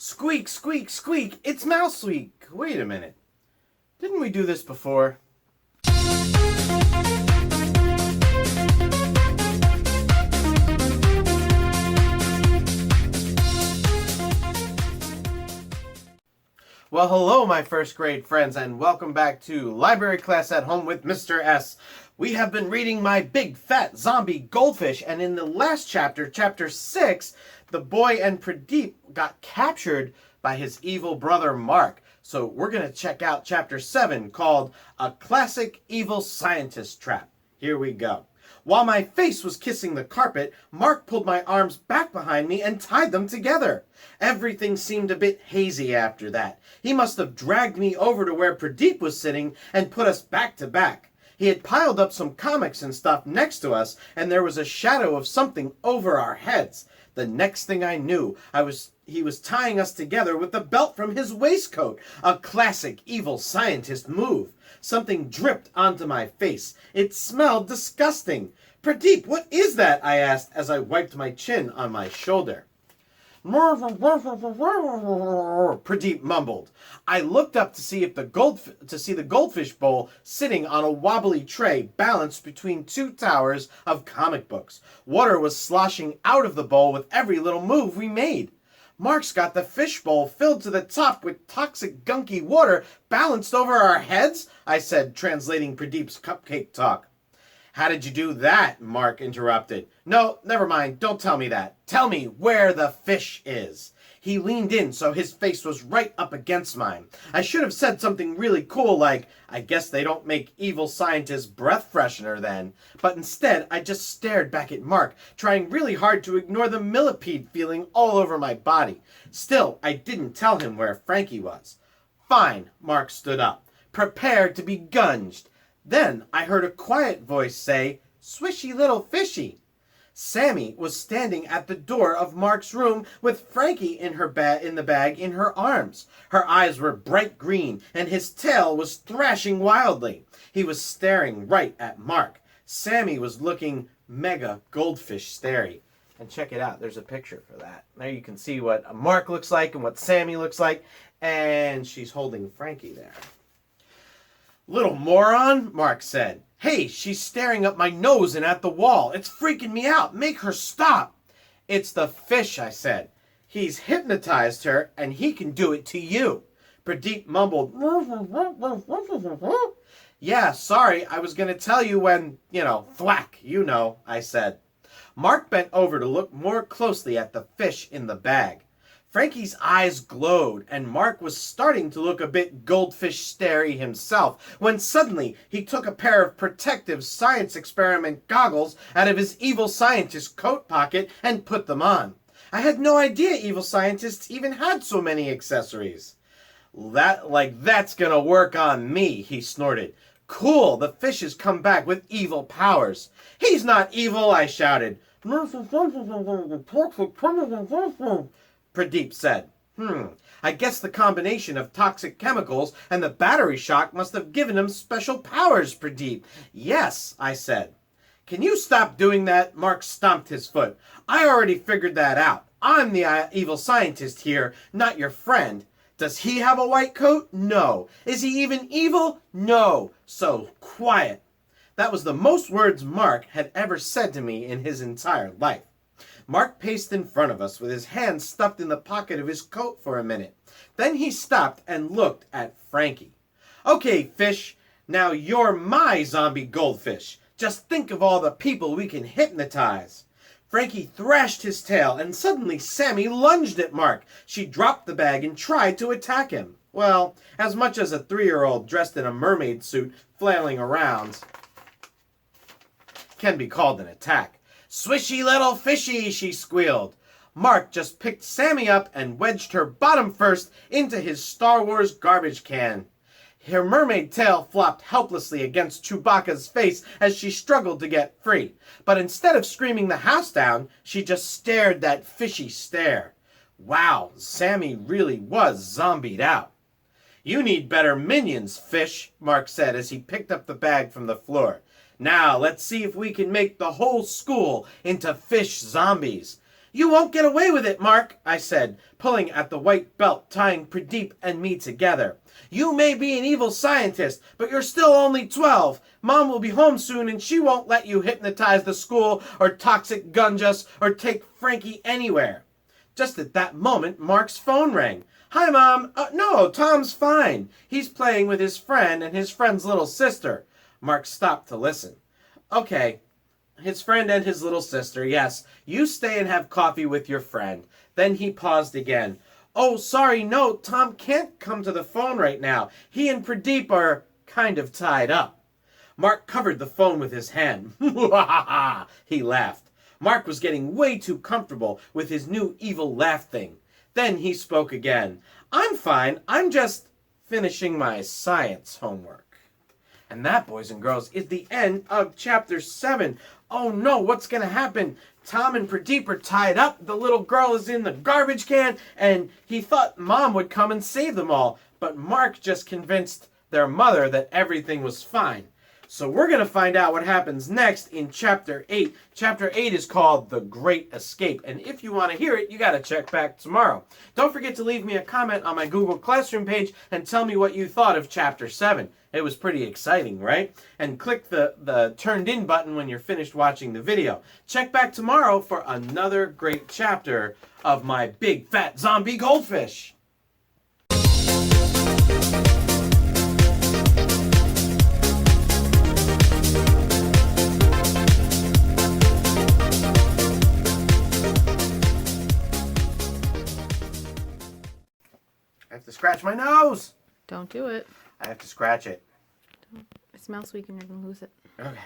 Squeak, squeak, squeak, it's Mouse Week. Wait a minute. Didn't we do this before? Well, hello, my first grade friends, and welcome back to Library Class at Home with Mr. S. We have been reading my big fat zombie Goldfish, and in the last chapter, chapter 6, the boy and Pradeep got captured by his evil brother Mark. So we're going to check out chapter 7 called A Classic Evil Scientist Trap. Here we go. While my face was kissing the carpet, Mark pulled my arms back behind me and tied them together. Everything seemed a bit hazy after that. He must have dragged me over to where Pradeep was sitting and put us back to back. He had piled up some comics and stuff next to us, and there was a shadow of something over our heads. The next thing I knew, he was tying us together with the belt from his waistcoat. A classic evil scientist move. Something dripped onto my face. It smelled disgusting. Pradeep, what is that? I asked as I wiped my chin on my shoulder. Pradeep mumbled. I looked up to see the goldfish bowl sitting on a wobbly tray balanced between two towers of comic books. Water was sloshing out of the bowl with every little move we made. Mark's got the fish bowl filled to the top with toxic gunky water balanced over our heads, I said, translating Pradeep's cupcake talk. How did you do that? Mark interrupted. No, never mind. Don't tell me that. Tell me where the fish is. He leaned in so his face was right up against mine. I should have said something really cool like, I guess they don't make evil scientists breath freshener then. But instead, I just stared back at Mark, trying really hard to ignore the millipede feeling all over my body. Still, I didn't tell him where Frankie was. Fine, Mark stood up, prepared to be gunged. Then I heard a quiet voice say, "Swishy little fishy." Sammy was standing at the door of Mark's room with Frankie in the bag in her arms. Her eyes were bright green and his tail was thrashing wildly. He was staring right at Mark. Sammy was looking mega goldfish starey. And check it out, there's a picture for that. There you can see what Mark looks like and what Sammy looks like. And she's holding Frankie there. Little moron, Mark said. Hey, she's staring up my nose and at the wall. It's freaking me out. Make her stop. It's the fish, I said. He's hypnotized her and he can do it to you. Pradeep mumbled. Yeah, sorry, I was going to tell you when, thwack, I said. Mark bent over to look more closely at the fish in the bag. Frankie's eyes glowed, and Mark was starting to look a bit goldfish starey himself, when suddenly he took a pair of protective science experiment goggles out of his evil scientist coat pocket and put them on. I had no idea evil scientists even had so many accessories. That's gonna work on me, he snorted. Cool, the fish has come back with evil powers. He's not evil, I shouted. Pradeep said. I guess the combination of toxic chemicals and the battery shock must have given him special powers, Pradeep. Yes, I said. Can you stop doing that? Mark stomped his foot. I already figured that out. I'm the evil scientist here, not your friend. Does he have a white coat? No. Is he even evil? No. So quiet. That was the most words Mark had ever said to me in his entire life. Mark paced in front of us with his hands stuffed in the pocket of his coat for a minute. Then he stopped and looked at Frankie. Okay, fish, now you're my zombie goldfish. Just think of all the people we can hypnotize. Frankie thrashed his tail and suddenly Sammy lunged at Mark. She dropped the bag and tried to attack him. Well, as much as a 3-year-old dressed in a mermaid suit flailing around can be called an attack. Swishy little fishy, she squealed. Mark just picked Sammy up and wedged her bottom first into his Star Wars garbage can. Her mermaid tail flopped helplessly against Chewbacca's face as she struggled to get free. But instead of screaming the house down, she just stared that fishy stare. Wow, Sammy really was zombied out. You need better minions, fish, Mark said as he picked up the bag from the floor. Now, let's see if we can make the whole school into fish zombies. You won't get away with it, Mark, I said, pulling at the white belt tying Pradeep and me together. You may be an evil scientist, but you're still only 12. Mom will be home soon and she won't let you hypnotize the school or toxic gunge us or take Frankie anywhere. Just at that moment, Mark's phone rang. Hi, Mom. No, Tom's fine. He's playing with his friend and his friend's little sister. Mark stopped to listen. Okay, his friend and his little sister, yes. You stay and have coffee with your friend. Then he paused again. Oh, sorry, no, Tom can't come to the phone right now. He and Pradeep are kind of tied up. Mark covered the phone with his hand. He laughed. Mark was getting way too comfortable with his new evil laugh thing. Then he spoke again. I'm fine. I'm just finishing my science homework. And that, boys and girls, is the end of chapter 7. Oh no, what's going to happen? Tom and Pradeep are tied up. The little girl is in the garbage can. And he thought Mom would come and save them all. But Mark just convinced their mother that everything was fine. So we're going to find out what happens next in Chapter 8. Chapter 8 is called The Great Escape. And if you want to hear it, you got to check back tomorrow. Don't forget to leave me a comment on my Google Classroom page and tell me what you thought of Chapter 7. It was pretty exciting, right? And click the turned in button when you're finished watching the video. Check back tomorrow for another great chapter of my big fat zombie goldfish. I have to scratch my nose. Don't do it. I have to scratch it. It smells weak and you're going to lose it. Okay.